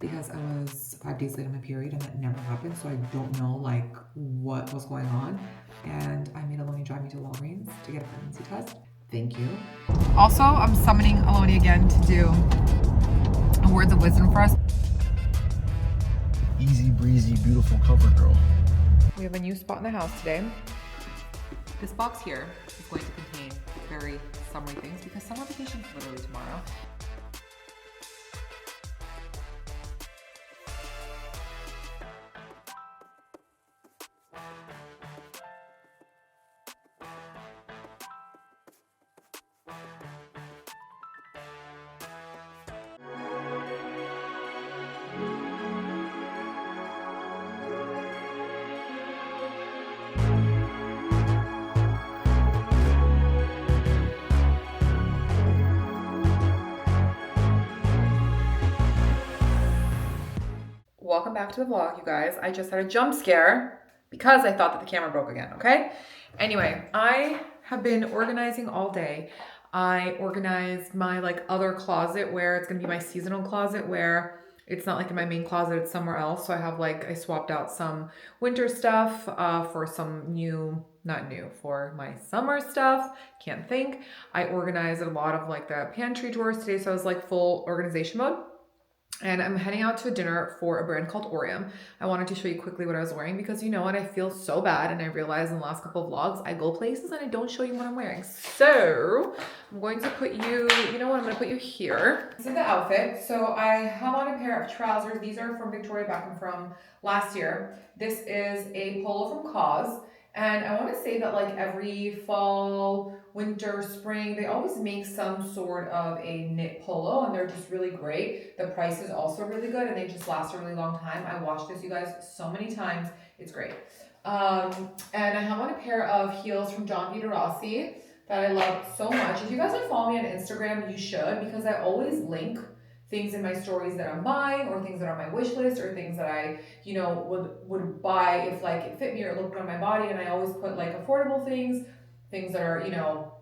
because I was 5 days late on my period and that never happened. So I don't know like what was going on. And I made Aloni drive me to Walgreens to get a pregnancy test. Thank you. Also, I'm summoning Aloni again to do a words of wisdom for us. Easy breezy, beautiful cover girl. We have a new spot in the house today. This box here is going to contain very summery things because summer vacation is literally tomorrow. Welcome back to the vlog, you guys. I just had a jump scare because I thought that the camera broke again, okay? Anyway, I have been organizing all day. I organized my like other closet where it's gonna be my seasonal closet where it's not like in my main closet, it's somewhere else. So I have like, I swapped out some winter stuff for some new, not new, for my summer stuff. Can't think. I organized a lot of like the pantry drawers today. So I was like full organization mode. And I'm heading out to a dinner for a brand called Aureum. I wanted to show you quickly what I was wearing because you know what, I feel so bad and I realized in the last couple of vlogs, I go places and I don't show you what I'm wearing. So I'm going to put you, you know what, I'm gonna put you here. This is the outfit. So I have on a pair of trousers. These are from Victoria Beckham from last year. This is a polo from Cause. And I want to say that like every fall, winter, spring, they always make some sort of a knit polo and they're just really great. The price is also really good and they just last a really long time. I watched this, you guys, so many times. It's great. And I have on a pair of heels from Tcherassi that I love so much. If you guys don't follow me on Instagram, you should, because I always link things in my stories that I'm buying or things that are on my wish list or things that I, you know, would buy if like it fit me or looked good on my body. And I always put like affordable things that are, you know,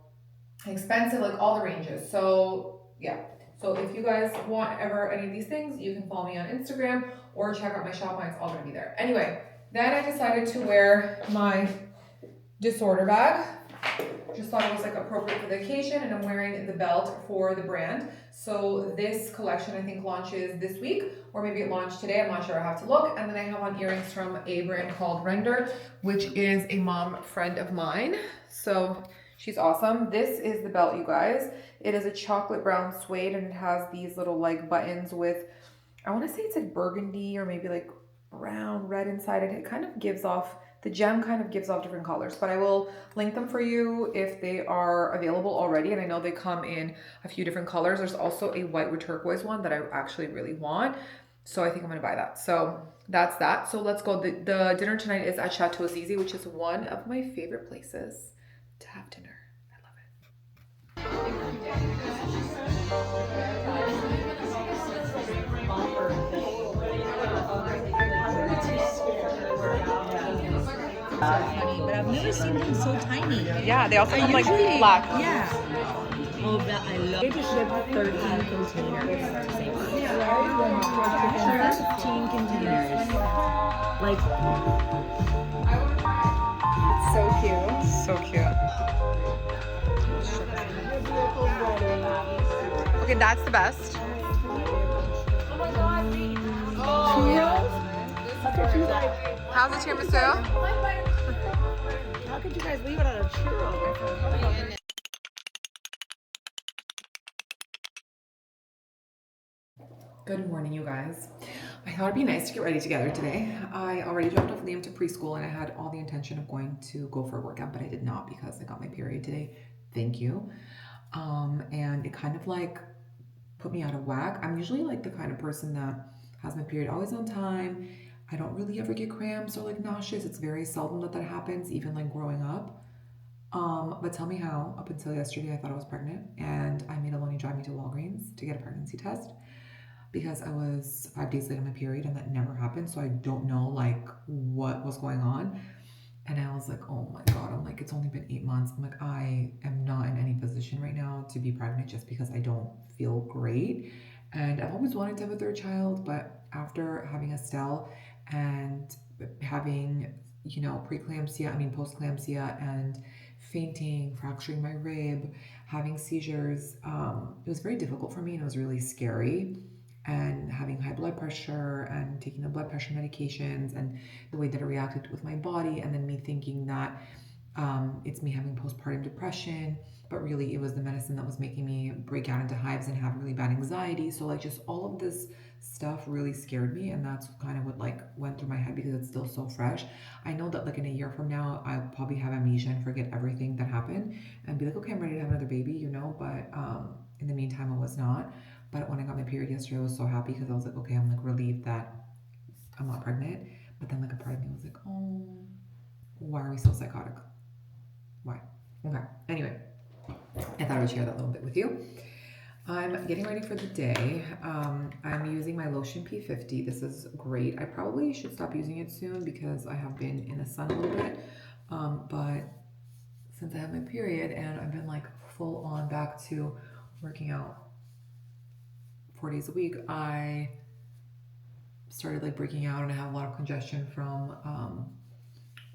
expensive, like all the ranges. So yeah. So if you guys want ever any of these things, you can follow me on Instagram or check out my shop. It's all gonna be there. Anyway, then I decided to wear my disorder bag. Just thought it was like appropriate for the occasion, and I'm wearing the belt for the brand. So this collection I think launches this week, or maybe it launched today, I'm not sure, I have to look. And then I have on earrings from a brand called Render, which is a mom friend of mine. So she's awesome. This is the belt, you guys. It is a chocolate brown suede and it has these little like buttons with, I want to say it's like burgundy or maybe like brown, red inside it. It kind of gives off, the gem kind of gives off different colors, but I will link them for you if they are available already. And I know they come in a few different colors. There's also a white with turquoise one that I actually really want. So I think I'm gonna buy that. So that's that. So let's go. The dinner tonight is at Chateau, which is one of my favorite places to have dinner. I love it. Funny, but I've never seen them so tiny. Yeah, they also come like black. Yeah. Oh, that I love. They just ship 13 containers. 13 containers. Like, it's so cute. So cute. Okay, that's the best. Oh my god, How's the tiramisu? how could you guys leave it on a churro? Good morning, you guys. I thought it'd be nice to get ready together today. I already dropped off Liam to preschool and I had all the intention of going to go for a workout, but I did not because I got my period today. Thank you. And it kind of like put me out of whack. I'm usually like the kind of person that has my period always on time. I don't really ever get cramps or like nauseous. It's very seldom that that happens, even like growing up. But tell me how, up until yesterday, I thought I was pregnant and I made Aloni drive me to Walgreens to get a pregnancy test because I was 5 days late on my period and that never happened. So I don't know like what was going on. And I was like, oh my God, I'm like, it's only been 8 months. I'm like, I am not in any position right now to be pregnant just because I don't feel great. And I've always wanted to have a third child, but after having Estelle and having, preeclampsia, postclampsia, and fainting, fracturing my rib, having seizures, it was very difficult for me and it was really scary. And having high blood pressure and taking the blood pressure medications and the way that it reacted with my body, and then me thinking that it's me having postpartum depression, but really it was the medicine that was making me break out into hives and have really bad anxiety. So like just all of this stuff really scared me, and that's kind of what like went through my head because it's still so fresh. I know that like in a year from now I'll probably have amnesia and forget everything that happened and be like, okay, I'm ready to have another baby, but in the meantime I was not. But when I got my period yesterday, I was so happy because I was like, okay, I'm like relieved that I'm not pregnant. But then like a part of me was like, oh, why are we so psychotic? Why? Okay. Anyway, I thought I would share that little bit with you. I'm getting ready for the day. I'm using my lotion P50. This is great. I probably should stop using it soon because I have been in the sun a little bit. But since I have my period and I've been like full on back to working out 4 days a week, I started like breaking out and I have a lot of congestion from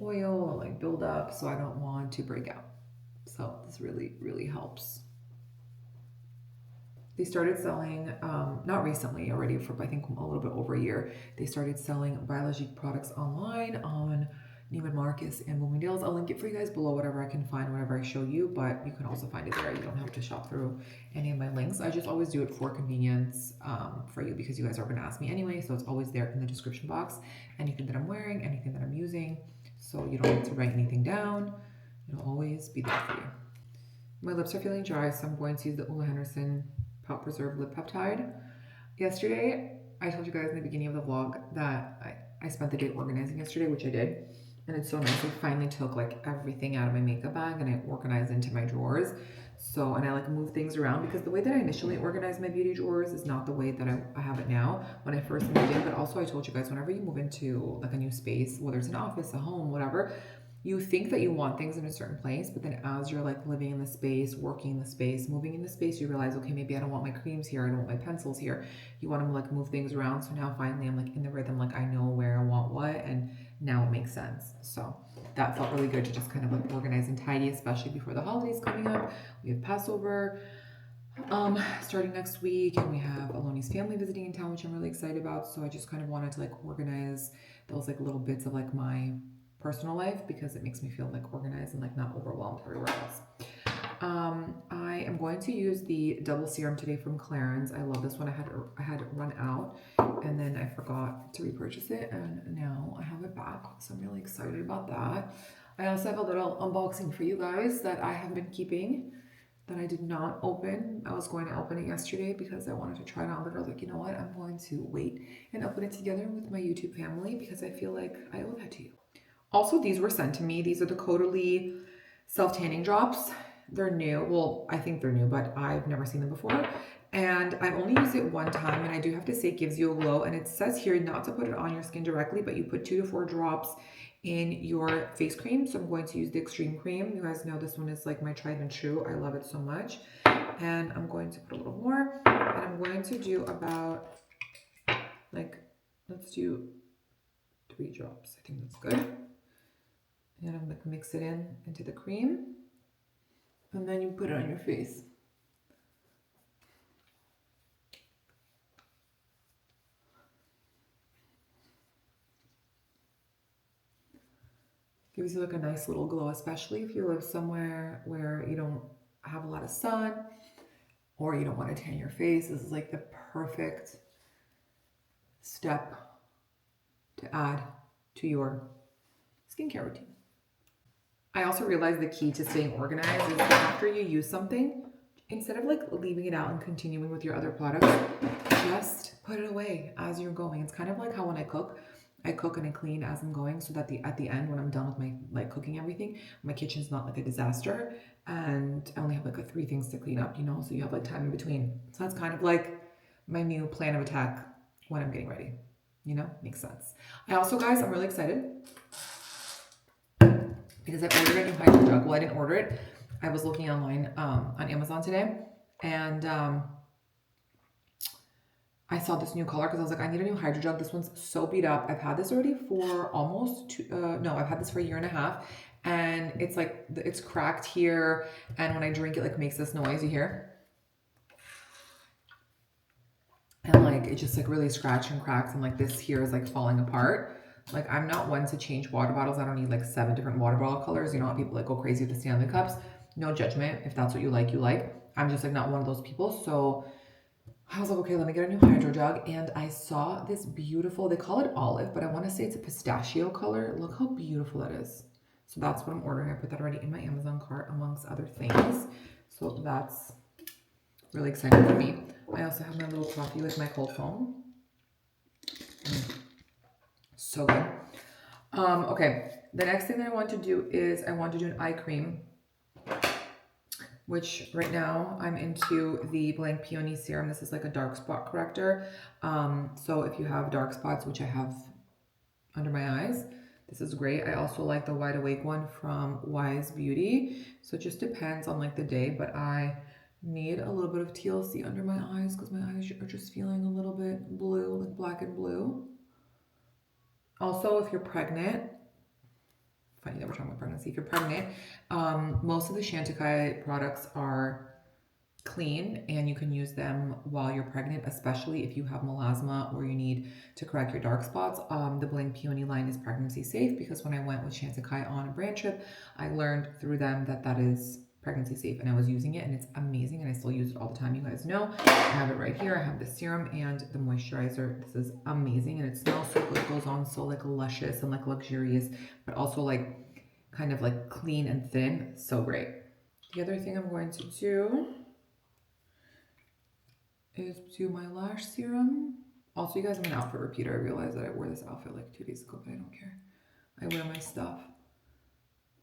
oil or like buildup, so I don't want to break out. So this really, really helps. They started selling, not recently, already for I think a little bit over a year, they started selling Biologique products online on Neiman Marcus and Bloomingdale's. I'll link it for you guys below, whatever I can find, whatever I show you, but you can also find it there. You don't have to shop through any of my links. I just always do it for convenience for you because you guys are going to ask me anyway, so it's always there in the description box. Anything that I'm wearing, anything that I'm using, so you don't need to write anything down. It'll always be there for you. My lips are feeling dry, so I'm going to use the Ula Henderson Pop Preserve Lip Peptide. Yesterday, I told you guys in the beginning of the vlog that I spent the day organizing yesterday, which I did. And it's so nice. I finally took like everything out of my makeup bag and I organized into my drawers. So, and I like move things around because the way that I initially organized my beauty drawers is not the way that I have it now when I first moved in. But also I told you guys, whenever you move into like a new space, whether it's an office, a home, whatever, you think that you want things in a certain place, but then as you're like living in the space, working in the space, moving in the space, you realize, okay, maybe I don't want my creams here, I don't want my pencils here. You want to like move things around. So now finally I'm like in the rhythm, like I know where I want what, and now it makes sense. So that felt really good to just kind of like organize and tidy, especially before the holidays coming up. We have Passover starting next week, and we have Aloni's family visiting in town, which I'm really excited about. So I just kind of wanted to like organize those like little bits of like my personal life because it makes me feel like organized and like not overwhelmed everywhere else. I am going to use the double serum today from Clarins. I love this one. I had it run out and then I forgot to repurchase it, and now I have it back, so I'm really excited about that. I also have a little unboxing for you guys that I have been keeping that I did not open. I was going to open it yesterday because I wanted to try it on, but I was like, you know what? I'm going to wait and open it together with my YouTube family because I feel like I owe that to you. Also, these were sent to me. These are the Caudalie self-tanning drops. They're new. Well, I think they're new, but I've never seen them before. And I've only used it one time, and I do have to say it gives you a glow. And it says here not to put it on your skin directly, but you put 2 to 4 drops in your face cream. So I'm going to use the Extreme Cream. You guys know this one is like my tried and true. I love it so much. And I'm going to put a little more. And I'm going to do about, like, let's do 3 drops. I think that's good. And I'm going to mix it into the cream. And then you put it on your face. Gives you like a nice little glow, especially if you live somewhere where you don't have a lot of sun or you don't want to tan your face. This is like the perfect step to add to your skincare routine. I also realized the key to staying organized is that after you use something, instead of like leaving it out and continuing with your other products, just put it away as you're going. It's kind of like how when I cook and I clean as I'm going, so that at the end when I'm done with my like cooking everything, my kitchen's not like a disaster and I only have like 3 things to clean up, so you have like time in between. So that's kind of like my new plan of attack when I'm getting ready. Makes sense. I also, guys, I'm really excited because I ordered a new hydro jug. Well, I didn't order it. I was looking online on Amazon today, and I saw this new color because I was like, I need a new hydro gel. This one's so beat up. I've had this already for almost I've had this for a year and a half, and it's like it's cracked here, and when I drink it, like makes this noise. You hear? And like it just like really scratch and cracks, and like this here is like falling apart. Like I'm not one to change water bottles. I don't need like 7 different water bottle colors. You know how people like go crazy with the Stanley cups. No judgment. If that's what you like, you like. I'm just like not one of those people. So I was like, okay, let me get a new hydro jug. And I saw this beautiful, they call it olive, but I want to say it's a pistachio color. Look how beautiful that is. So that's what I'm ordering. I put that already in my Amazon cart amongst other things. So that's really exciting for me. I also have my little coffee with my cold foam. So good. Okay, the next thing that I want to do is I want to do an eye cream, which right now I'm into the Blank Peony Serum. This is like a dark spot corrector. So if you have dark spots, which I have under my eyes, this is great. I also like the Wide Awake one from Wise Beauty. So it just depends on like the day, but I need a little bit of TLC under my eyes because my eyes are just feeling a little bit blue, like black and blue. Also, if you're pregnant, funny that we're talking about pregnancy. If you're pregnant, most of the Chantecaille products are clean and you can use them while you're pregnant, especially if you have melasma or you need to correct your dark spots. The Blank Peony line is pregnancy safe because when I went with Chantecaille on a brand trip, I learned through them that that is pregnancy safe, and I was using it and it's amazing, and I still use it all the time. You guys know I have it right here. I have the serum and the moisturizer. This is amazing, and it smells so good. It goes on so like luscious and like luxurious, but also like kind of like clean and thin. So great. The other thing I'm going to do is do my lash serum. Also, you guys, I'm an outfit repeater. I realized that I wore this outfit like 2 days ago, but I don't care. I wear my stuff.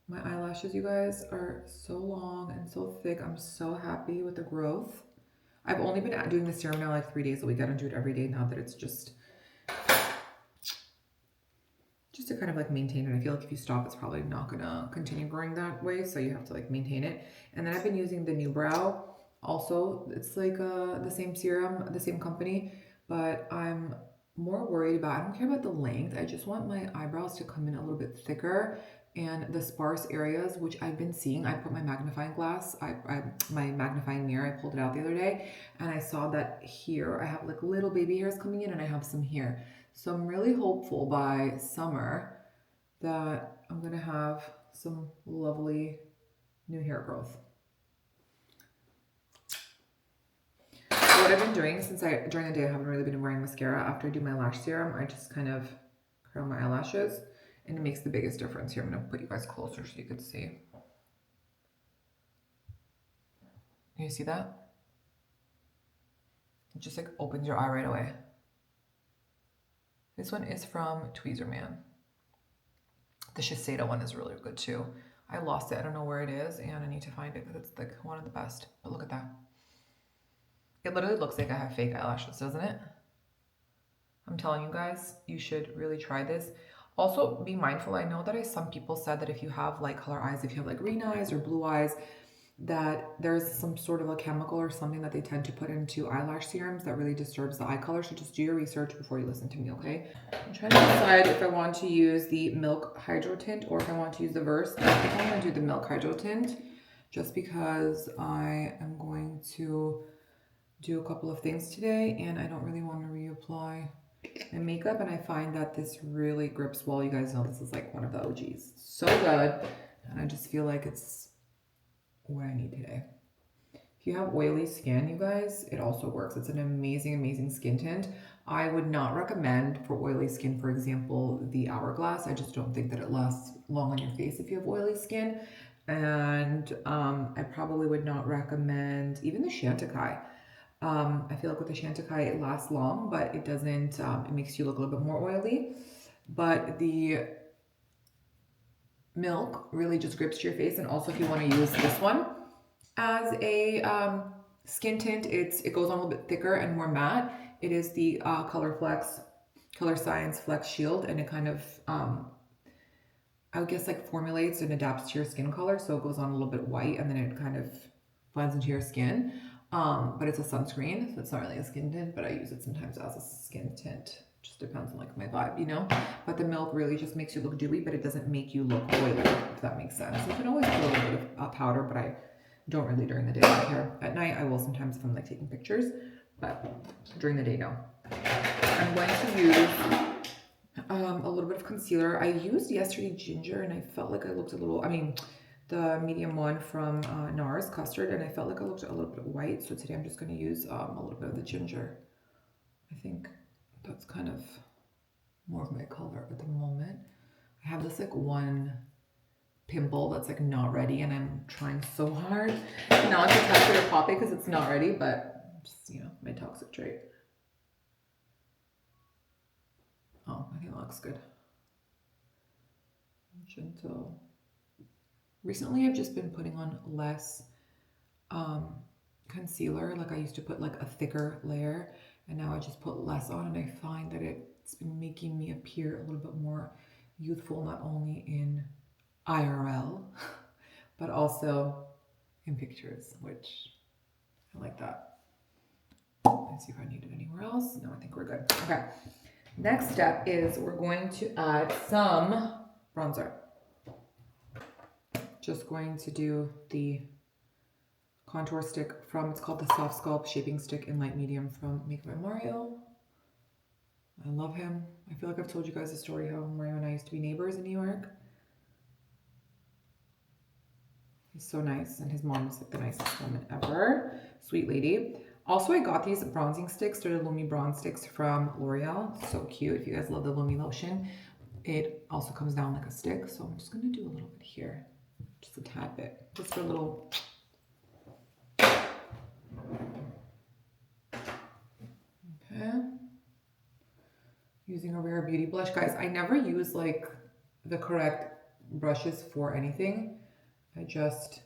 My eyelashes, you guys, are so long and so thick. I'm so happy with the growth. I've only been doing the serum now like 3 days a week. I don't do it every day now that it's just to kind of like maintain it. I feel like if you stop, it's probably not gonna continue growing that way. So you have to like maintain it. And then I've been using the New Brow. Also, it's like the same serum, the same company, but I'm more worried about, I don't care about the length. I just want my eyebrows to come in a little bit thicker, and the sparse areas, which I've been seeing. I put my magnifying glass, my magnifying mirror, I pulled it out the other day, and I saw that here I have like little baby hairs coming in, and I have some here. So I'm really hopeful by summer that I'm gonna have some lovely new hair growth. What I've been doing since during the day I haven't really been wearing mascara. After I do my lash serum, I just kind of curl my eyelashes, and it makes the biggest difference. Here, I'm gonna put you guys closer so you can see. You see that? It just like opens your eye right away. This one is from Tweezerman. The Shiseido one is really good too. I lost it. I don't know where it is, and I need to find it because it's like one of the best. But look at that. It literally looks like I have fake eyelashes, doesn't it? I'm telling you guys, you should really try this. Also, be mindful. I know that some people said that if you have light color eyes, if you have like green eyes or blue eyes, that there's some sort of a chemical or something that they tend to put into eyelash serums that really disturbs the eye color. So just do your research before you listen to me, okay? I'm trying to decide if I want to use the Milk Hydro Tint or if I want to use the Verse. I think I'm going to do the Milk Hydro Tint just because I am going to do a couple of things today and I don't really want to reapply my makeup, and I find that this really grips well. You guys know this is like one of the OGs. So good. And I just feel like it's what I need today. If you have oily skin, you guys, it also works. It's an amazing, amazing skin tint. I would not recommend for oily skin, for example, the Hourglass. I just don't think that it lasts long on your face if you have oily skin. And I probably would not recommend even the Chantecaille. I feel like with the Chantecaille, it lasts long, but it doesn't, it makes you look a little bit more oily. But the Milk really just grips to your face. And also if you want to use this one as a skin tint, it goes on a little bit thicker and more matte. It is the Color Science Flex Shield, and it kind of, I would guess like formulates and adapts to your skin color. So it goes on a little bit white and then it kind of blends into your skin. but it's a sunscreen, so it's not really a skin tint, but I use it sometimes as a skin tint. Just depends on like my vibe, you know? But the milk really just makes you look dewy, but it doesn't make you look oily, if that makes sense. You can always put a little bit of powder, but I don't really during the day. I don't care. At night, I will sometimes if I'm like taking pictures, but during the day, no. I'm going to use a little bit of concealer. I used yesterday ginger and I felt like I looked a little, the medium one from NARS Custard, and I felt like I looked a little bit white. So today I'm just going to use a little bit of the ginger. I think that's kind of more of my color at the moment. I have this like one pimple that's like not ready, and I'm trying so hard not to touch it or pop it because it's not ready, but just, you know, my toxic trait. Oh, I think that looks good. Gentle. Recently, I've just been putting on less concealer. Like I used to put like a thicker layer, and now I just put less on, and I find that it's been making me appear a little bit more youthful, not only in IRL, but also in pictures, which I like that. Let's see if I need it anywhere else. No, I think we're good. Okay. Next step is we're going to add some bronzer. Just going to do the contour stick from, it's called the Soft Sculpt Shaping Stick in Light Medium from Make by Mario. I love him. I feel like I've told you guys the story how Mario and I used to be neighbors in New York. He's so nice, and his mom is like the nicest woman ever. Sweet lady. Also, I got these bronzing sticks. They're the Lumi Bronze Sticks from L'Oreal. So cute. If you guys love the Lumi lotion, it also comes down like a stick. So I'm just going to do a little bit here. Just a tad bit. Just for a little... Okay. Using a Rare Beauty blush. Guys, I never use like the correct brushes for anything. I just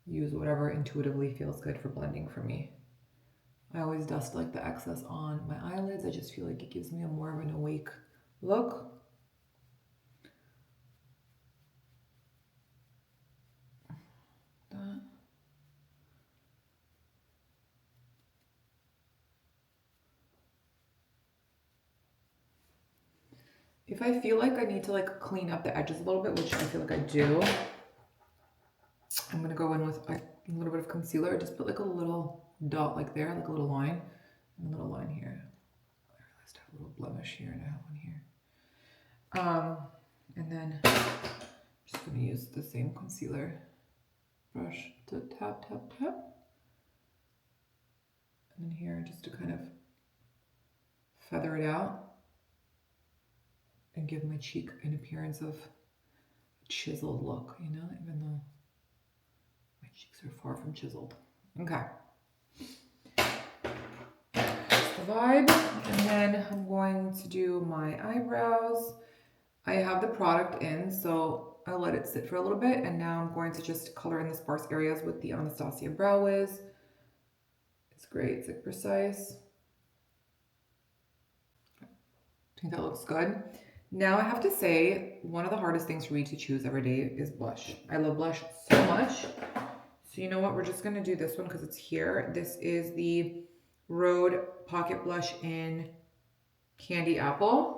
use whatever intuitively feels good for blending for me. I always dust like the excess on my eyelids. I just feel like it gives me a more of an awake look. That. If I feel like I need to like clean up the edges a little bit, which I feel like I do, I'm gonna go in with a little bit of concealer. Just put like a little dot like there, like a little line, and a little line here. I realized I have a little blemish here, and I have one here. And then I'm just gonna use the same concealer brush to tap, tap, tap. And then here, just to kind of feather it out and give my cheek an appearance of a chiseled look, you know, even though my cheeks are far from chiseled. Okay. That's the vibe. And then I'm going to do my eyebrows. I have the product in, so I let it sit for a little bit, and now I'm going to just color in the sparse areas with the Anastasia Brow Wiz. It's great, it's like precise. I think that looks good. Now I have to say, one of the hardest things for me to choose every day is blush. I love blush so much. So you know what, we're just gonna do this one because it's here. This is the Rhode Pocket Blush in Candy Apple.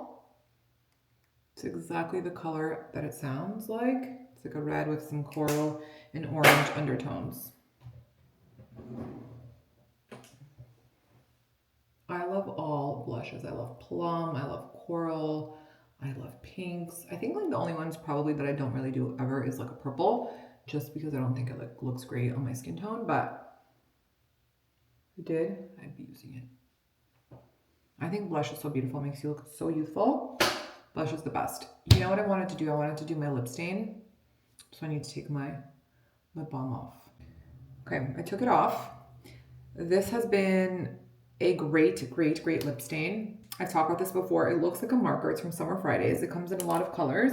It's exactly the color that it sounds like. It's like a red with some coral and orange undertones. I love all blushes. I love plum, I love coral, I love pinks. I think like the only ones probably that I don't really do ever is like a purple, just because I don't think it like looks great on my skin tone, but if it did, I'd be using it. I think blush is so beautiful. It makes you look so youthful. Blush is the best. You know what I wanted to do? I wanted to do my lip stain. So I need to take my lip balm off. Okay, I took it off. This has been a great, great, great lip stain. I've talked about this before. It looks like a marker. It's from Summer Fridays. It comes in a lot of colors.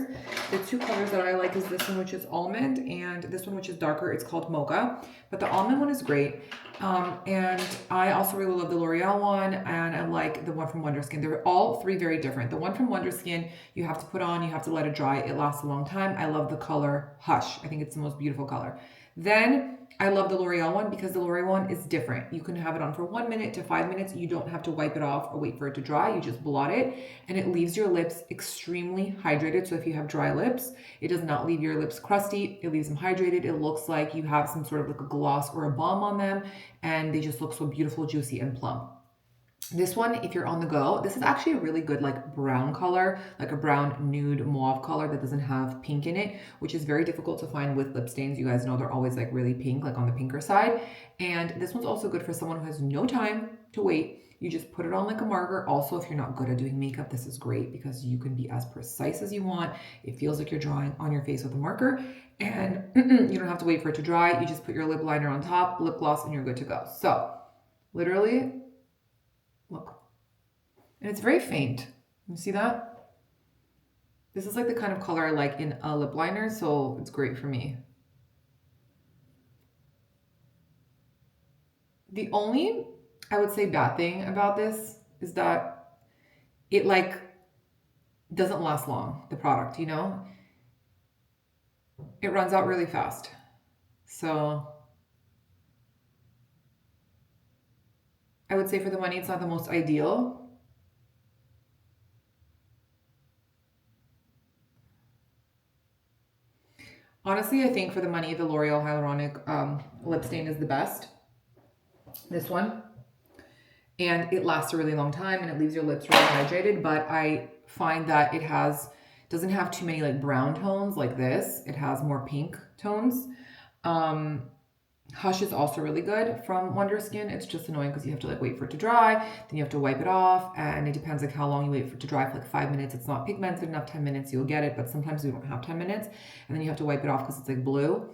The two colors that I like is this one, which is almond, and this one, which is darker. It's called mocha, but the almond one is great. And I also really love the L'Oreal one, and I like the one from Wonder Skin. They're all three very different. The one from Wonder Skin, you have to put on, you have to let it dry. It lasts a long time. I love the color Hush. I think it's the most beautiful color. Then I love the L'Oreal one because the L'Oreal one is different. You can have it on for 1 minute to 5 minutes. You don't have to wipe it off or wait for it to dry. You just blot it and it leaves your lips extremely hydrated. So if you have dry lips, it does not leave your lips crusty. It leaves them hydrated. It looks like you have some sort of like a gloss or a balm on them and they just look so beautiful, juicy, and plump. This one, if you're on the go, this is actually a really good like brown color, like a brown nude mauve color that doesn't have pink in it, which is very difficult to find with lip stains. You guys know they're always like really pink, like on the pinker side. And this one's also good for someone who has no time to wait. You just put it on like a marker. Also, if you're not good at doing makeup, this is great because you can be as precise as you want. It feels like you're drawing on your face with a marker and you don't have to wait for it to dry. You just put your lip liner on top, lip gloss, and you're good to go. So literally, look. And it's very faint. You see that? This is like the kind of color I like in a lip liner, so it's great for me. The only, I would say, bad thing about this is that it like doesn't last long, the product, you know? It runs out really fast. So I would say for the money, it's not the most ideal. Honestly, I think for the money, the L'Oreal Hyaluronic lip stain is the best. This one. And it lasts a really long time and it leaves your lips really hydrated, but I find that it doesn't have too many like brown tones like this. It has more pink tones. Hush is also really good from Wonder Skin. It's just annoying because you have to like wait for it to dry, then you have to wipe it off, and it depends like how long you wait for it to dry. For like 5 minutes, it's not pigmented enough. 10 minutes, you'll get it, but sometimes you don't have 10 minutes, and then you have to wipe it off because it's like blue.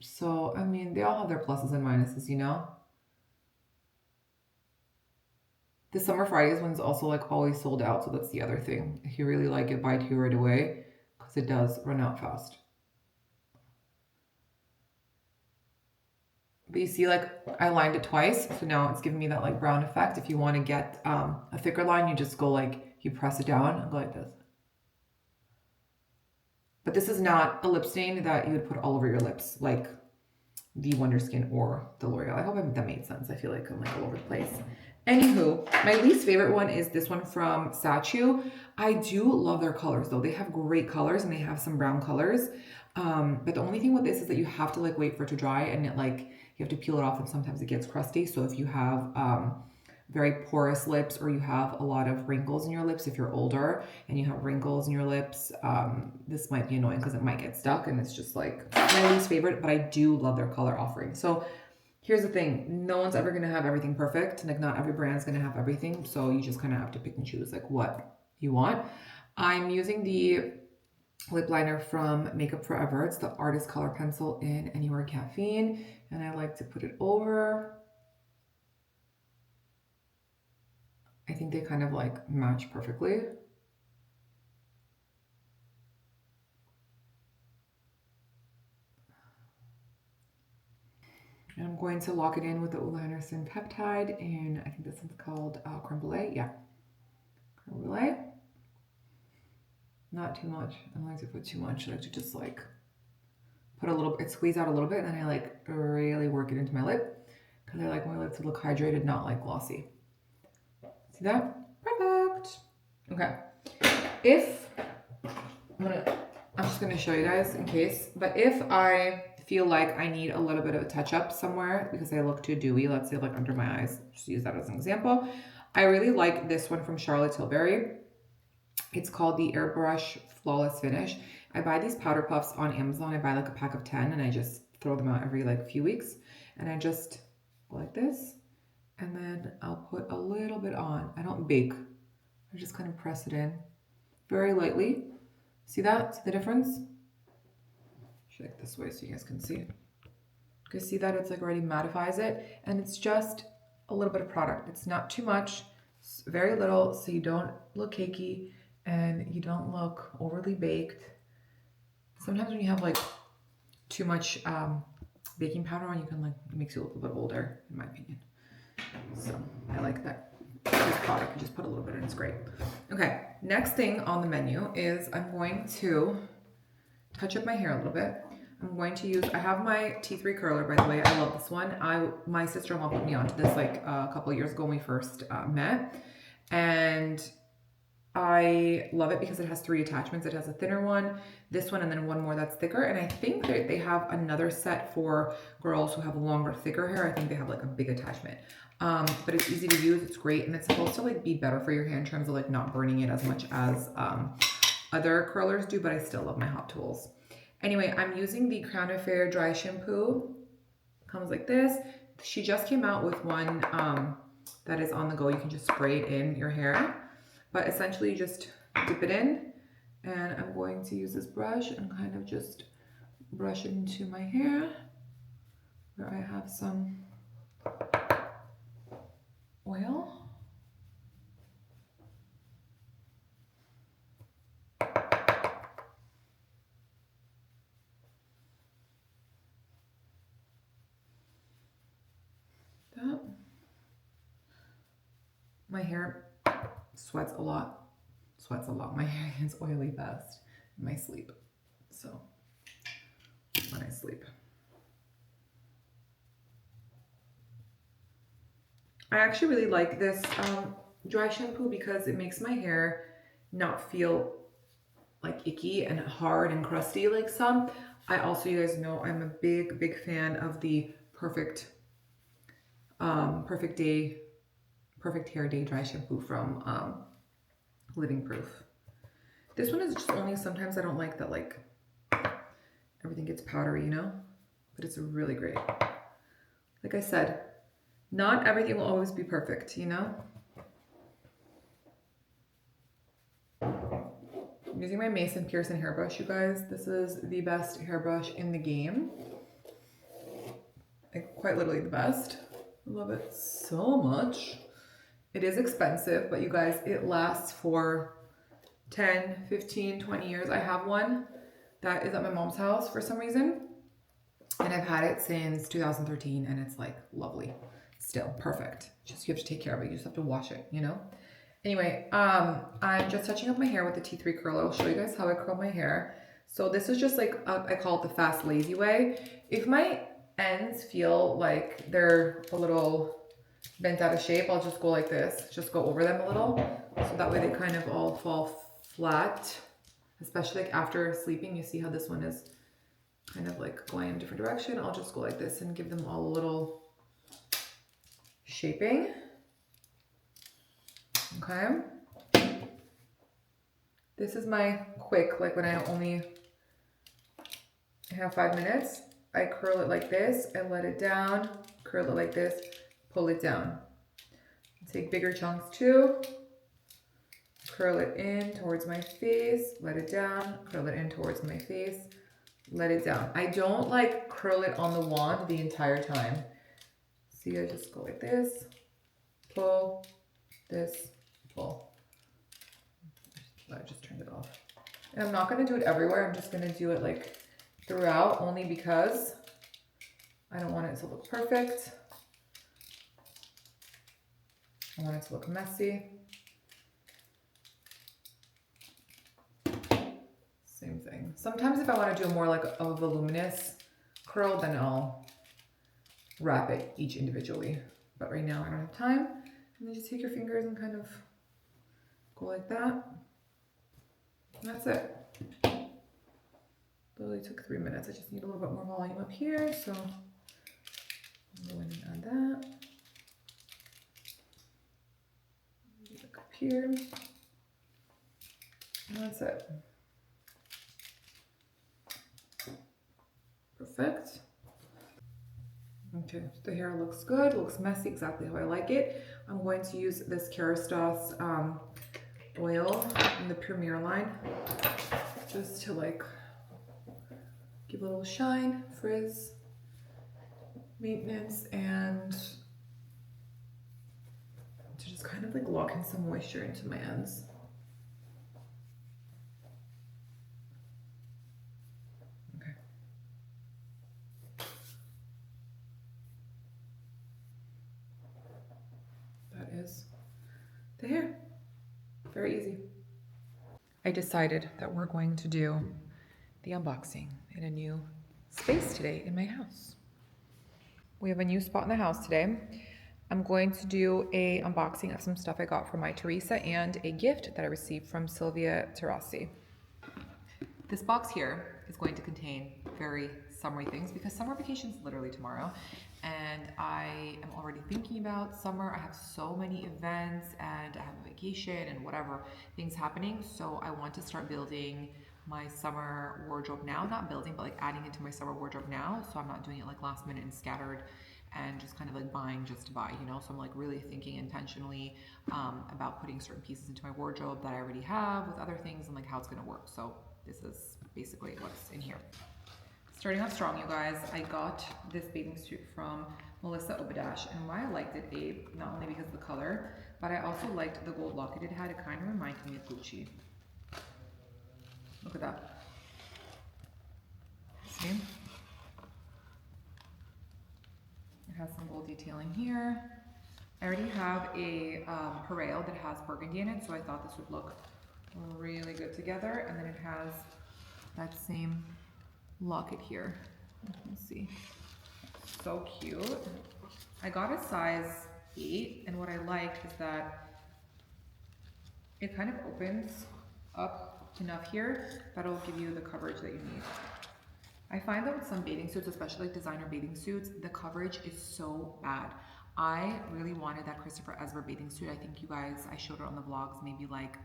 So I mean, they all have their pluses and minuses, you know. The Summer Fridays one's also like always sold out, so that's the other thing. If you really like it, buy 2 right away because it does run out fast. But you see, like, I lined it twice, so now it's giving me that, like, brown effect. If you want to get a thicker line, you just go, like, you press it down and go like this. But this is not a lip stain that you would put all over your lips, like the Wonder Skin or the L'Oreal. I hope that made sense. I feel like I'm, like, all over the place. Anywho, my least favorite one is this one from Chateau. I do love their colors, though. They have great colors, and they have some brown colors. But the only thing with this is that you have to, like, wait for it to dry, and it, like, you have to peel it off and sometimes it gets crusty. So if you have very porous lips or you have a lot of wrinkles in your lips, if you're older and you have wrinkles in your lips, this might be annoying because it might get stuck, and it's just like my least favorite, but I do love their color offering. So here's the thing. No one's ever going to have everything perfect. Like not every brand's going to have everything. So you just kind of have to pick and choose like what you want. I'm using the lip liner from Makeup Forever. It's the Artist Color Pencil in Anywhere Caffeine. And I like to put it over. I think they kind of like match perfectly. And I'm going to lock it in with the Ole Henderson Peptide. And I think this one's called Creme Brulee. Yeah. Creme Brulee. Not too much. I don't like to put too much. I like to just like put a little bit, squeeze out a little bit, and then I like really work it into my lip because I like my lip to look hydrated, not like glossy. See that? Perfect. Okay. I'm just gonna show you guys in case, but if I feel like I need a little bit of a touch up somewhere because I look too dewy, let's say like under my eyes, just use that as an example. I really like this one from Charlotte Tilbury. It's called the Airbrush Flawless Finish. I buy these powder puffs on Amazon. I buy like a pack of 10 and I just throw them out every like few weeks. And I just go like this. And then I'll put a little bit on. I don't bake. I just kind of press it in very lightly. See that? See the difference? Check this way so you guys can see. You guys see that? It's like already mattifies it. And it's just a little bit of product. It's not too much. It's very little so you don't look cakey and you don't look overly baked. Sometimes when you have like too much baking powder on, you can like, it makes you look a little bit older, in my opinion. So I like that. This product, you just put a little bit in, it's great. Okay, next thing on the menu is I'm going to touch up my hair a little bit. I'm going to use, I have my T3 curler, by the way. I love this one. My sister-in-law put me onto this like a couple of years ago when we first met. And I love it because it has 3 attachments. It has a thinner one, this one, and then one more that's thicker. And I think that they have another set for girls who have longer, thicker hair. I think they have like a big attachment. But it's easy to use. It's great. And it's supposed to like be better for your hair in terms of like not burning it as much as other curlers do, but I still love my Hot Tools. Anyway, I'm using the Crown Affair dry shampoo. Comes like this. She just came out with one that is on the go. You can just spray it in your hair. But essentially, you just dip it in. And I'm going to use this brush and kind of just brush it into my hair where I have some oil. That. My hair sweats a lot. My hair gets oily fast in my sleep. So when I sleep. I actually really like this dry shampoo because it makes my hair not feel like icky and hard and crusty like some. I also, you guys know, I'm a big fan of the Perfect Hair Day dry shampoo from Living Proof. This one is just only sometimes I don't like that like everything gets powdery, you know, but it's really great. Like I said, not everything will always be perfect, you know. I'm using my Mason Pearson hairbrush, you guys. This is the best hairbrush in the game. Like, quite literally the best. I love it so much. It is expensive, but you guys, it lasts for 10, 15, 20 years. I have one that is at my mom's house for some reason. And I've had it since 2013 and it's like lovely. Still perfect. Just you have to take care of it. You just have to wash it, you know? Anyway, I'm just touching up my hair with the T3 curler. I'll show you guys how I curl my hair. So this is just like, I call it the fast, lazy way. If my ends feel like they're a little bent out of shape, I'll just go like this. Just go over them a little. So that way they kind of all fall flat. Especially like after sleeping, you see how this one is kind of like going in a different direction. I'll just go like this and give them all a little shaping. Okay. This is my quick, like when I only have 5 minutes, I curl it like this and let it down, curl it like this, pull it down. Take bigger chunks too. Curl it in towards my face, let it down, curl it in towards my face, let it down. I don't like curl it on the wand the entire time. See, I just go like this, pull, this, pull. I just turned it off. And I'm not going to do it everywhere. I'm just going to do it like throughout, only because I don't want it to look perfect. I want it to look messy. Same thing. Sometimes if I want to do more like a voluminous curl, then I'll wrap it each individually. But right now I don't have time. And then just take your fingers and kind of go like that. And that's it. Literally took 3 minutes. I just need a little bit more volume up here. So I'll go in and add that. Look up here. And that's it. Perfect. Okay, the hair looks good, looks messy, exactly how I like it. I'm going to use this Kerastase oil in the Premier line just to like give a little shine, frizz, maintenance, and to just kind of like lock in some moisture into my ends. Okay. That is the hair. Very easy. I decided that we're going to do the unboxing in a new space today in my house. We have a new spot in the house today. I'm going to do a unboxing of some stuff I got from Mytheresa and a gift that I received from Silvia Tcherassi. This box here is going to contain very summery things because summer vacation is literally tomorrow, and I am already thinking about summer. I have so many events and I have a vacation and whatever things happening, so I want to start building my summer wardrobe now. Not building, but like adding into my summer wardrobe now, so I'm not doing it like last minute and scattered and just kind of like buying just to buy, you know? So I'm like really thinking intentionally about putting certain pieces into my wardrobe that I already have with other things and like how it's gonna work. So this is basically what's in here. Starting off strong, you guys, I got this bathing suit from Melissa Obedash, and why I liked it, not only because of the color, but I also liked the gold locket it had. It kind of reminded me of Gucci. Look at that. See? It has some gold detailing here. I already have a pareo that has burgundy in it, so I thought this would look really good together. And then it has that same locket here. Let's see. So cute. I got a size 8, and what I liked is that it kind of opens up enough here that it'll give you the coverage that you need. I find that with some bathing suits, especially like designer bathing suits, the coverage is so bad. I really wanted that Christopher Esber bathing suit. I think you guys, I showed it on the vlogs maybe like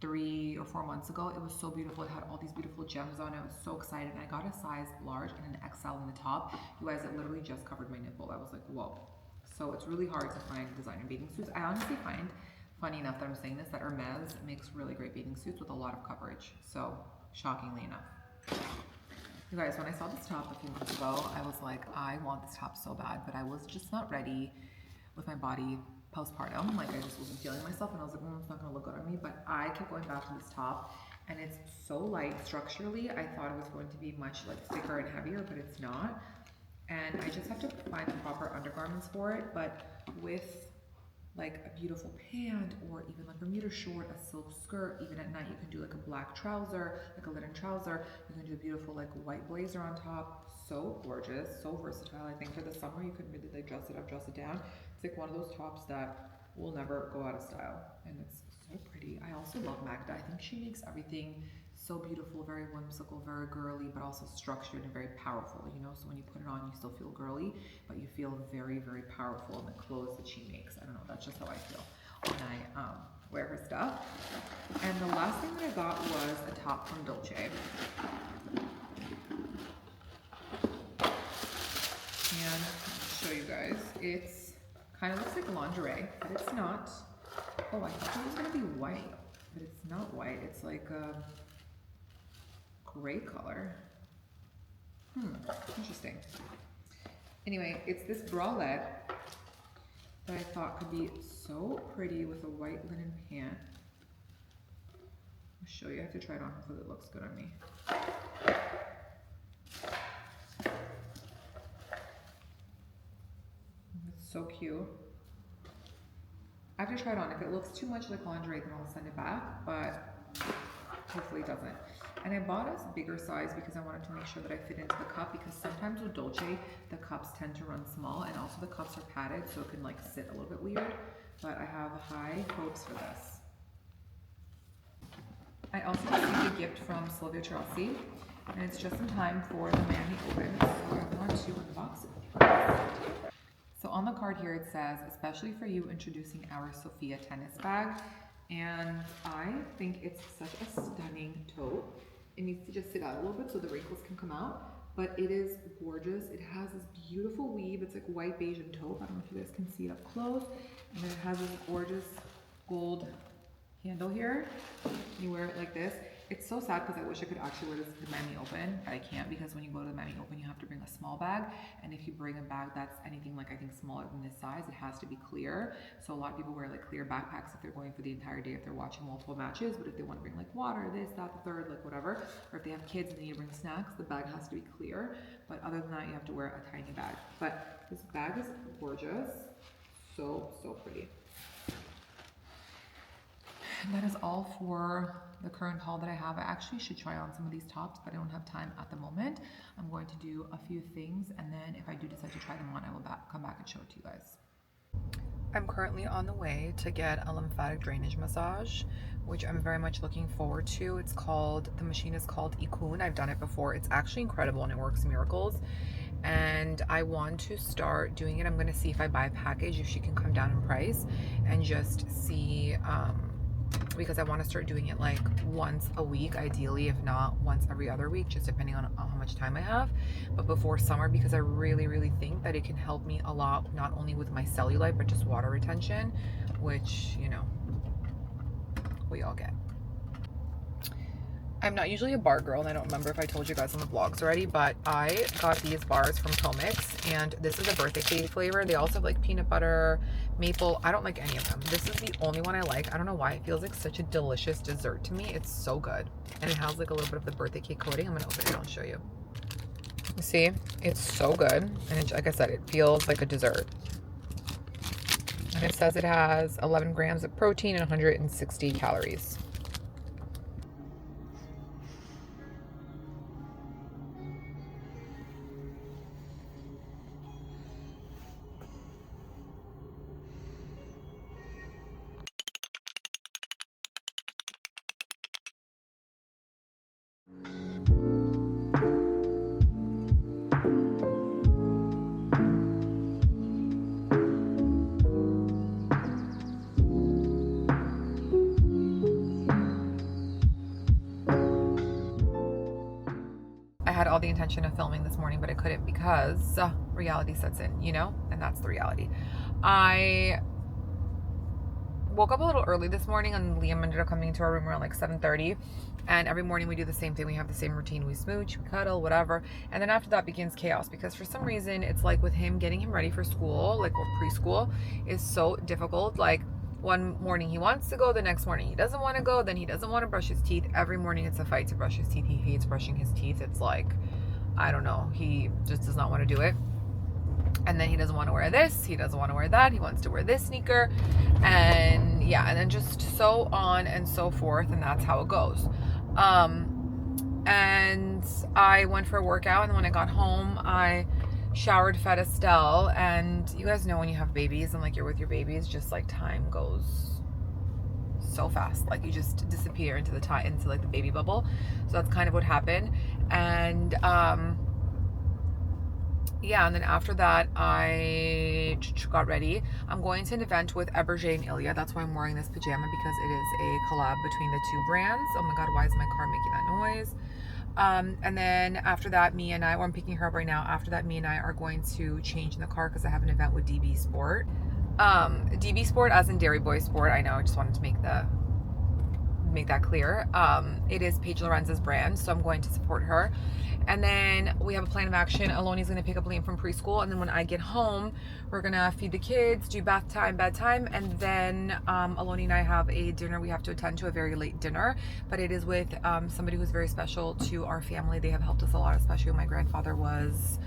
3 or 4 months ago. It was so beautiful. It had all these beautiful gems on it. I was so excited. And I got a size large and an XL in the top. You guys, it literally just covered my nipple. I was like, whoa. So it's really hard to find designer bathing suits. I honestly find, funny enough that I'm saying this, that Hermes makes really great bathing suits with a lot of coverage. So shockingly enough. You guys, when I saw this top a few months ago, I was like, I want this top so bad, but I was just not ready with my body postpartum. Like I just wasn't feeling myself, and I was like, it's not gonna look good on me. But I kept going back to this top, and it's so light structurally. I thought it was going to be much like thicker and heavier, but it's not. And I just have to find the proper undergarments for it. But with like a beautiful pant, or even like a Bermuda short, a silk skirt, even at night you can do like a black trouser, like a linen trouser. You can do a beautiful like white blazer on top. So gorgeous, so versatile. I think for the summer you could really like dress it up, dress it down. It's like one of those tops that will never go out of style, and it's so pretty. I also love Magda. I think she makes everything so beautiful, very whimsical, very girly, but also structured and very powerful, you know? So when you put it on, you still feel girly, but you feel very, very powerful in the clothes that she makes. I don't know, that's just how I feel when I wear her stuff. And the last thing that I got was a top from Dolce. And I'll show you guys. It's kind of looks like lingerie, but it's not. Oh, I thought it was gonna be white, but it's not white. It's like a gray color. Interesting. Anyway, it's this bralette that I thought could be so pretty with a white linen pant. I'll show you. I have to try it on so it looks good on me. It's so cute. I have to try it on. If it looks too much like lingerie, then I'll send it back, but hopefully it doesn't. And I bought a bigger size because I wanted to make sure that I fit into the cup, because sometimes with Dolce, the cups tend to run small, and also the cups are padded, so it can like sit a little bit weird, but I have high hopes for this. I also received a gift from Silvia Tcherassi, and it's just in time for the Miami Open, so I want to unbox it. So on the card here it says, especially for you, introducing our Sophia tennis bag. And I think it's such a stunning tote. It needs to just sit out a little bit so the wrinkles can come out, but it is gorgeous. It has this beautiful weave. It's like white beige and taupe. I don't know if you guys can see it up close. And then it has this gorgeous gold handle here. You wear it like this. It's so sad because I wish I could actually wear this to the Miami Open, but I can't, because when you go to the Miami Open, you have to bring a small bag. And if you bring a bag that's anything like, I think, smaller than this size, it has to be clear. So a lot of people wear like clear backpacks if they're going for the entire day, if they're watching multiple matches. But if they want to bring like water, this, that, the third, like whatever, or if they have kids and they need to bring snacks, the bag has to be clear. But other than that, you have to wear a tiny bag. But this bag is gorgeous. So, so pretty. And that is all for the current haul that I have. I actually should try on some of these tops, but I don't have time at the moment. I'm going to do a few things, and then if I do decide to try them on, I will come back and show it to you guys. I'm currently on the way to get a lymphatic drainage massage, which I'm very much looking forward to. The machine is called Ikun. I've done it before. It's actually incredible and it works miracles. And I want to start doing it. I'm going to see if I buy a package, if she can come down in price, and just see, because I want to start doing it like once a week, ideally, if not once every other week, just depending on how much time I have, but before summer, because I really think that it can help me a lot, not only with my cellulite, but just water retention, which, you know, we all get. I'm not usually a bar girl, and I don't remember if I told you guys on the vlogs already, but I got these bars from Comix, and this is a birthday cake flavor. They also have like peanut butter, maple. I don't like any of them. This is the only one I like. I don't know why. It feels like such a delicious dessert to me. It's so good. And it has like a little bit of the birthday cake coating. I'm gonna open it and I'll show you. You see, it's so good. And it, like I said, it feels like a dessert. And it says it has 11 grams of protein and 160 calories. Had all the intention of filming this morning, but I couldn't because reality sets in, you know, and that's the reality. I woke up a little early this morning, and Liam ended up coming into our room around like 7:30, and every morning we do the same thing. We have the same routine. We smooch, we cuddle, whatever, and then after that begins chaos, because for some reason it's like with him, getting him ready for school, like, or preschool, is so difficult. Like, one morning he wants to go, the next morning he doesn't want to go, then he doesn't want to brush his teeth. Every morning it's a fight to brush his teeth. He hates brushing his teeth. It's like, I don't know, he just does not want to do it. And then he doesn't want to wear this, he doesn't want to wear that, he wants to wear this sneaker, and yeah, and then just so on and so forth, and that's how it goes. And I went for a workout, and when I got home, I showered, fed Estelle, and you guys know when you have babies and like you're with your babies, just like time goes so fast, like you just disappear into like the baby bubble. So that's kind of what happened. And yeah, and then after that I got ready. I'm going to an event with Eberjey and Ilia. That's why I'm wearing this pajama, because it is a collab between the two brands. Oh my god, why is my car making that noise? And then after that, I'm picking her up right now. After that, me and I are going to change in the car because I have an event with DB Sport. DB Sport as in Dairy Boy Sport. I know, I just wanted to make that clear. It is Paige Lorenz's brand, so I'm going to support her. And then we have a plan of action. Aloni's going to pick up Liam from preschool, and then when I get home, we're going to feed the kids, do bath time, bedtime, and then Aloni and I have a dinner. We have to attend to a very late dinner, but it is with somebody who's very special to our family. They have helped us a lot, especially when my grandfather was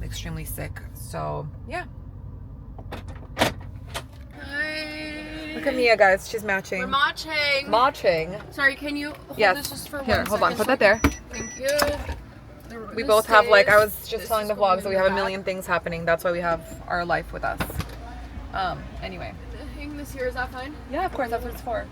extremely sick. So yeah. Look at Mia, guys. She's matching. We're matching. Matching. Sorry, can you hold this just for Here, 1 hold second? on. Put that there. Thank you. We both have, like, I was just telling the vlogs that we have a million things happening. That's why we have our life with us. Anyway. Hang this here, is that fine? Yeah, of course. That's what it's for.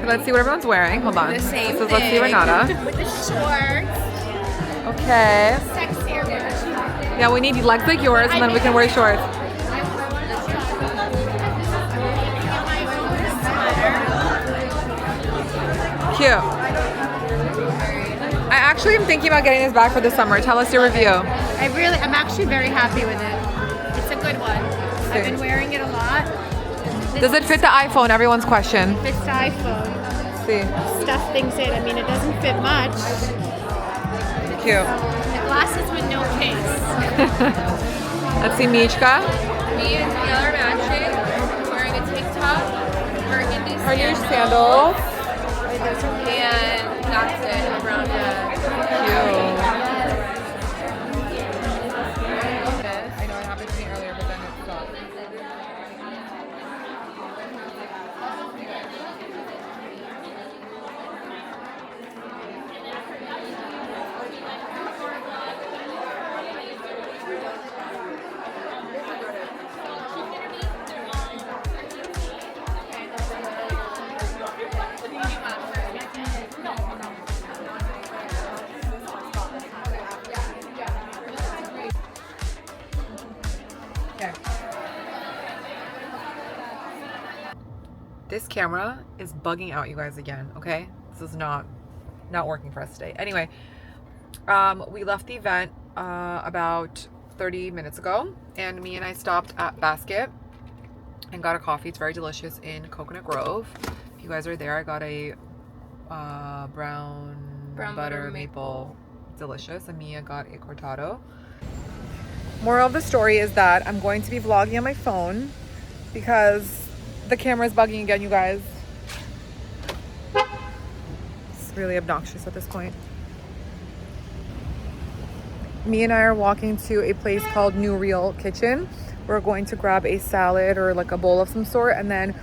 Let's see what everyone's wearing. Hold on. The same This is Let's See Renata. With the shorts. Okay. Sexier version. Yeah, we need legs like yours, and then we can wear shorts. Cute. I actually am thinking about getting this back for the summer. Tell us your review. I'm actually very happy with it. It's a good one. I've been wearing it a lot. Does it fit the iPhone? Everyone's question. Fits the iPhone. Let's see. Stuff things in. I mean, it doesn't fit much. Cute. The glasses with no case. Let's see Michka. Me and Taylor matching. candles. And that's it. A brown bag. I know it happened to me earlier, but then it stopped. This camera is bugging out, you guys, again, okay? This is not working for us today. Anyway, we left the event about 30 minutes ago, and me and I stopped at Basket and got a coffee. It's very delicious in Coconut Grove. If you guys are there, I got a brown butter maple. Delicious. And Mia got a cortado. Moral of the story is that I'm going to be vlogging on my phone because the camera is bugging again, you guys. It's really obnoxious at this point. Me and I are walking to a place called New Real Kitchen. We're going to grab a salad or like a bowl of some sort, and then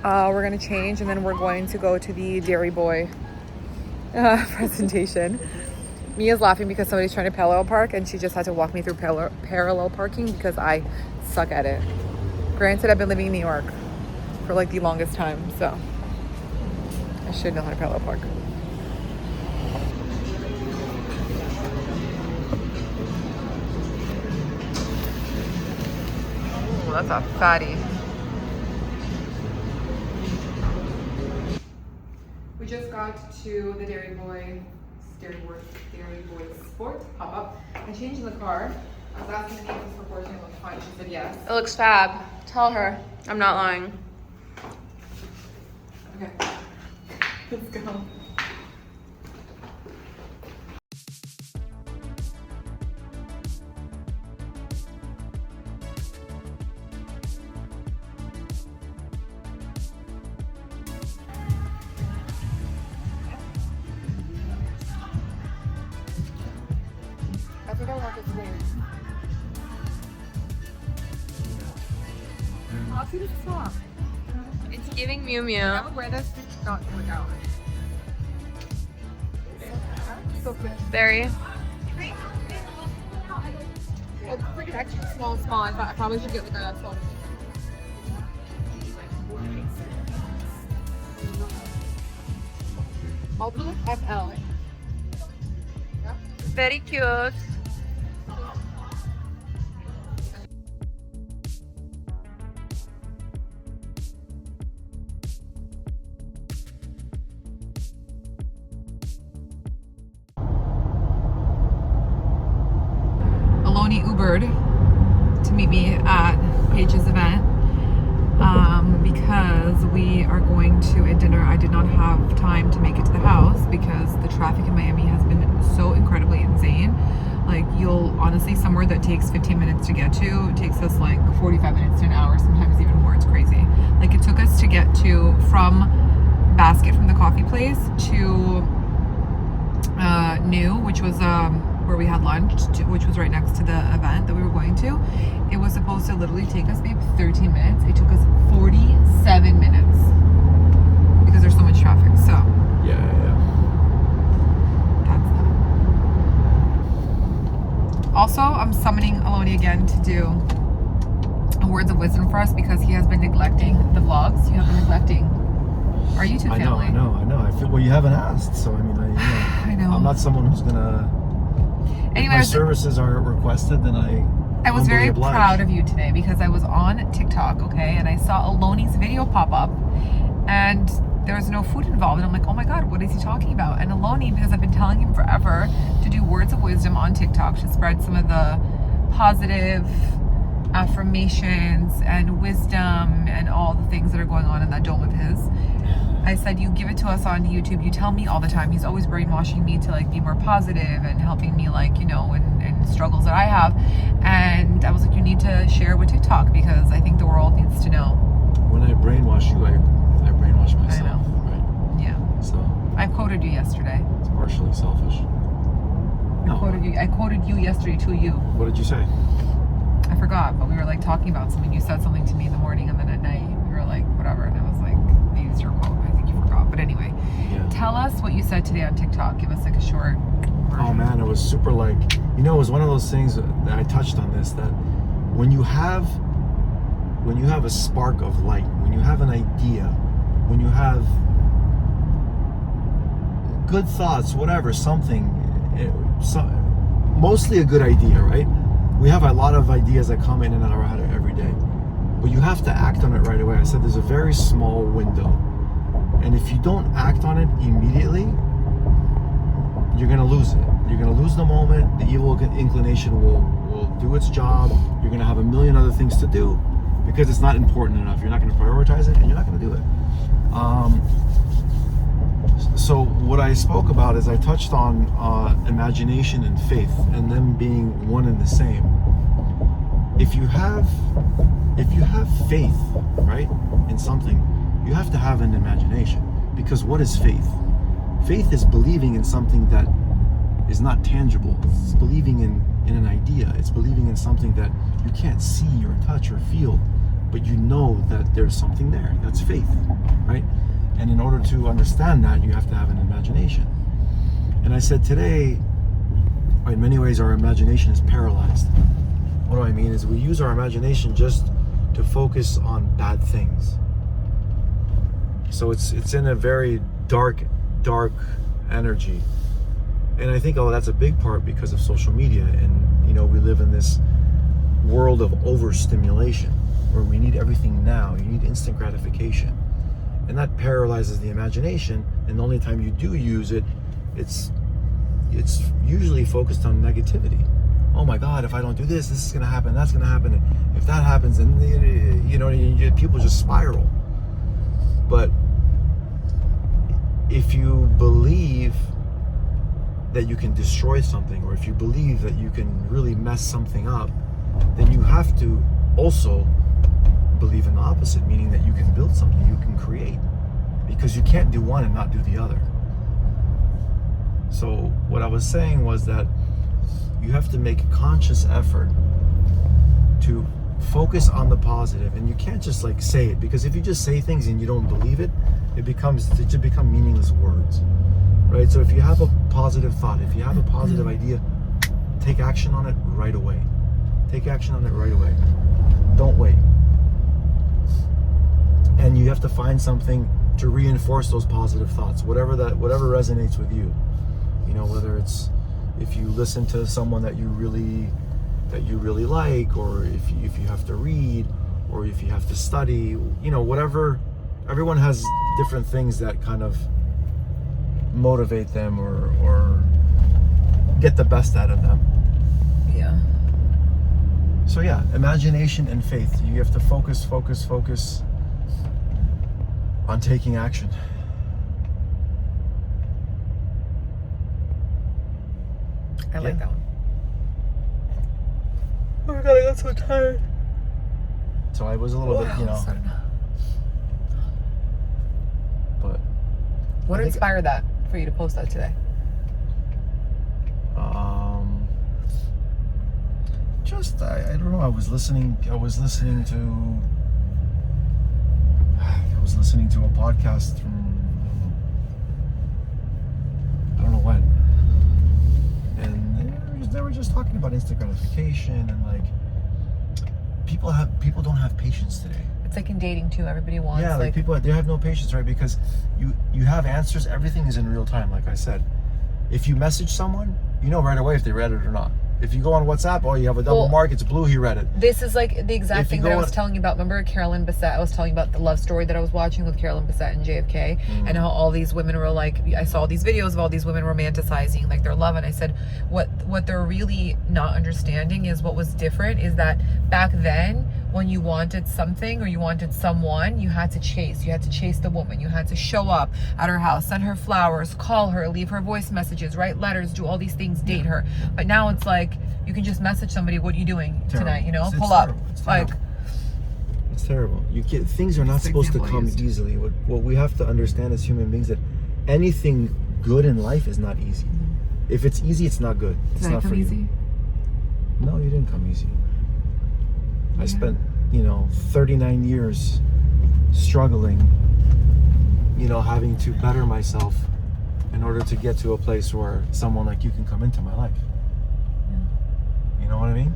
we're gonna change, and then we're going to go to the Dairy Boy presentation. Mia's laughing because somebody's trying to parallel park, and she just had to walk me through parallel parking because I suck at it. Granted, I've been living in New York for like the longest time, so I should know how to parallel park. Ooh, that's a fatty. We just got to the Dairy Boy Sport pop-up. I changed in the car. I was asking if this proportion looked fine. She said yes. It looks fab. Tell her. I'm not lying. Okay, let's go. I think I want this name. I'll see this top. It's giving Mew Mew. I would wear this to not work out. So good. Very. It's like an extra small. I probably should get like a small. I'll do like FL. Very cute. Aloni Ubered to meet me at Paige's event because we are going to a dinner. I did not have time to make it to the house because the traffic in Miami has been so incredibly insane. Like, you'll honestly, somewhere that takes 15 minutes to get to, it takes us like 45 minutes to an hour, sometimes even more. It's crazy. Like, it took us to get to from Basket, from the coffee place, to New, which was where we had lunch, which was right next to the event that we were going to. It was supposed to literally take us maybe 13 minutes. It took us 47 minutes because there's so much traffic. So Yeah. that's that. Also, I'm summoning Aloni again to do a words of wisdom for us because he has been neglecting the vlogs. You have been neglecting our YouTube family. I know. I feel, well, you haven't asked, so I mean, I know. I'm not someone who's gonna. Anyway, if my services are requested, then I was very obliged. proud of you today because I was on TikTok, okay, and I saw Aloni's video pop up, and there was no food involved, and I'm like, oh my god, what is he talking about? And Aloni, because I've been telling him forever to do words of wisdom on TikTok to spread some of the positive affirmations and wisdom and all the things that are going on in that dome of his. I said, you give it to us on YouTube. You tell me all the time. He's always brainwashing me to like be more positive and helping me, like, you know, and struggles that I have. And I was like, you need to share with TikTok because I think the world needs to know. When I brainwash you, I brainwash myself. I know. yesterday. It's partially selfish. No. I quoted you yesterday to you. What did you say? I forgot, but we were like talking about something. You said something to me in the morning, and then at night we were like, whatever. And I was like, I used your quote. I think you forgot. But anyway, Yeah. tell us what you said today on TikTok. Give us like a short version. Oh man, it was super like, it was one of those things that I touched on this, that when you have a spark of light, when you have an idea, when you have good thoughts, whatever, mostly a good idea, right? We have a lot of ideas that come in and out of our head every day, but you have to act on it right away. I said there's a very small window, and if you don't act on it immediately, you're gonna lose it. You're gonna lose the moment. The evil inclination will do its job. You're gonna have a million other things to do because it's not important enough. You're not gonna prioritize it, and you're not gonna do it. So what I spoke about is I touched on imagination and faith, and them being one and the same. If you have faith, right, in something, you have to have an imagination. Because what is faith? Faith is believing in something that is not tangible. It's believing in an idea. It's believing in something that you can't see or touch or feel, but you know that there's something there. That's faith, right? And in order to understand that, you have to have an imagination. And I said today, in many ways, our imagination is paralyzed. What do I mean is we use our imagination just to focus on bad things. So it's in a very dark energy. And I think, that's a big part because of social media. And, we live in this world of overstimulation where we need everything now. You need instant gratification. And that paralyzes the imagination. And the only time you do use it, it's usually focused on negativity. Oh my God, if I don't do this, this is going to happen, that's going to happen. If that happens, then, people just spiral. But if you believe that you can destroy something, or if you believe that you can really mess something up, then you have to also believe in the opposite, meaning that you can build something, you can create, because you can't do one and not do the other. So what I was saying was that you have to make a conscious effort to focus on the positive, and you can't just like say it, because if you just say things and you don't believe it, it just become meaningless words, right? So if you have a positive thought, if you have a positive idea, take action on it right away. Take action on it right away. Don't wait. And you have to find something to reinforce those positive thoughts, whatever resonates with you. Whether it's if you listen to someone that you really like, or if you have to read, or if you have to study, whatever. Everyone has different things that kind of motivate them or get the best out of them. Yeah. So yeah, imagination and faith. You have to focus on taking action. I like that one. Oh my God, I got so tired. So I was a little bit, but What inspired that for you to post that today? I don't know. I was listening to a podcast from I don't know when, and they were just talking about instant gratification, and like people don't have patience today. It's like in dating too. Everybody wants. Yeah, like people, they have no patience, right? Because you have answers. Everything is in real time. Like I said, if you message someone, you know right away if they read it or not. If you go on WhatsApp, you have a double mark, it's blue, he read it. This is like the exact thing that I was telling you about. Remember Carolyn Bessette? I was telling you about the love story that I was watching with Carolyn Bessette and JFK, and how all these women were like, I saw these videos of all these women romanticizing like their love, and I said, what they're really not understanding is what was different is that back then, when you wanted something or you wanted someone, you had to chase. You had to chase the woman. You had to show up at her house, send her flowers, call her, leave her voice messages, write letters, do all these things, date her. But now it's like, you can just message somebody, what are you doing tonight? Pull up. It's terrible. Things are not supposed to come easily. What we have to understand as human beings, that anything good in life is not easy. If it's easy, it's not good. It's Did I not come for easy? you. No, you didn't come easy. I Yeah. spent, 39 years struggling, having to better myself in order to get to a place where someone like you can come into my life. You know what I mean?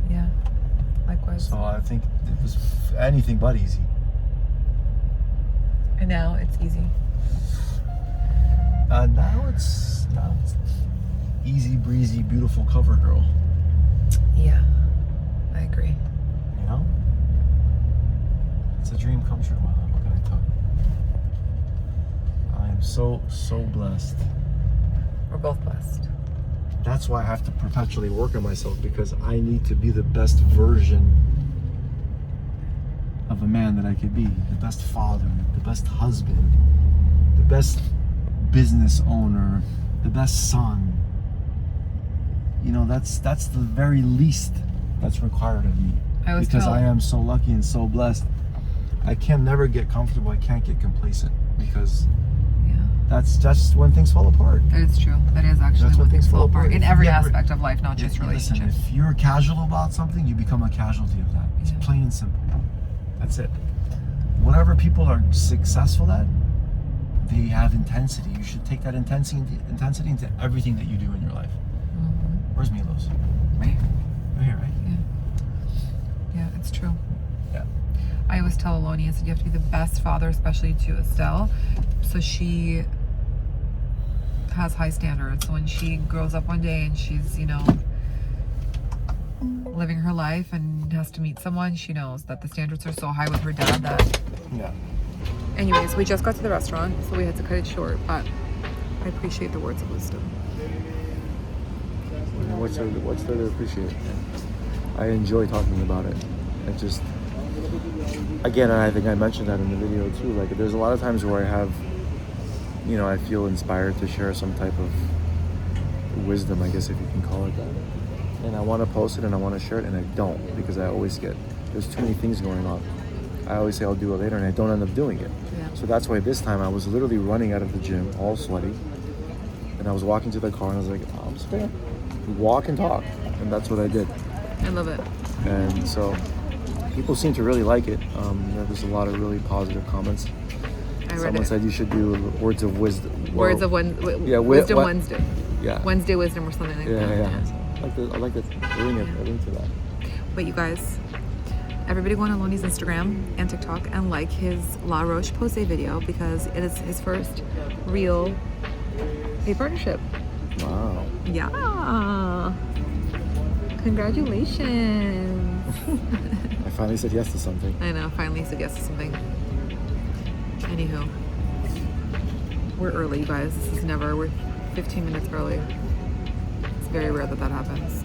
Yeah. Likewise. So I think it was anything but easy. And now it's easy. Now it's easy breezy, beautiful cover girl. Yeah. I agree. It's a dream come true, my love. What can I tell you? I am so blessed. We're both blessed. That's why I have to perpetually work on myself, because I need to be the best version of a man that I could be. The best father, the best husband, the best business owner, the best son. That's the very least that's required of me. Because I am so lucky and so blessed. I can never get comfortable. I can't get complacent, because that's just when things fall apart. That is true. That is actually That's when things fall apart. In every aspect of life, not just Listen, relationships. if you're casual about something, you become a casualty of that. It's plain and simple. That's it. Whatever people are successful at, they have intensity. You should take that intensity into everything that you do in your life. Where's Milos? Right. Right here, right? Yeah, it's true. Yeah. I always tell Aloni, I said, you have to be the best father, especially to Estelle, so she has high standards. So when she grows up one day and she's, living her life and has to meet someone, she knows that the standards are so high with her dad that... Yeah. Anyways, we just got to the restaurant, so we had to cut it short, but I appreciate the words of wisdom. What's there to appreciate? I enjoy talking about it. It just, again, I think I mentioned that in the video too. Like, there's a lot of times where I have, I feel inspired to share some type of wisdom, I guess, if you can call it that. And I want to post it and I want to share it, and I don't, because I always there's too many things going on. I always say I'll do it later, and I don't end up doing it. Yeah. So that's why this time I was literally running out of the gym, all sweaty, and I was walking to the car, and I was like, I'm just gonna walk and talk, and that's what I did. I love it. And so people seem to really like it. There's a lot of really positive comments. Someone said you should do words of wisdom. Wisdom Wednesday. Yeah. Wednesday wisdom or something like that. Yeah. I like that. I link to that. But you guys, everybody go on Aloni's Instagram and TikTok and like his La Roche Posay video, because it is his first real paid partnership. Wow. Yeah. Congratulations. I finally said yes to something. I know, finally said yes to something. Anywho, we're early, you guys. We're 15 minutes early. It's very rare that happens.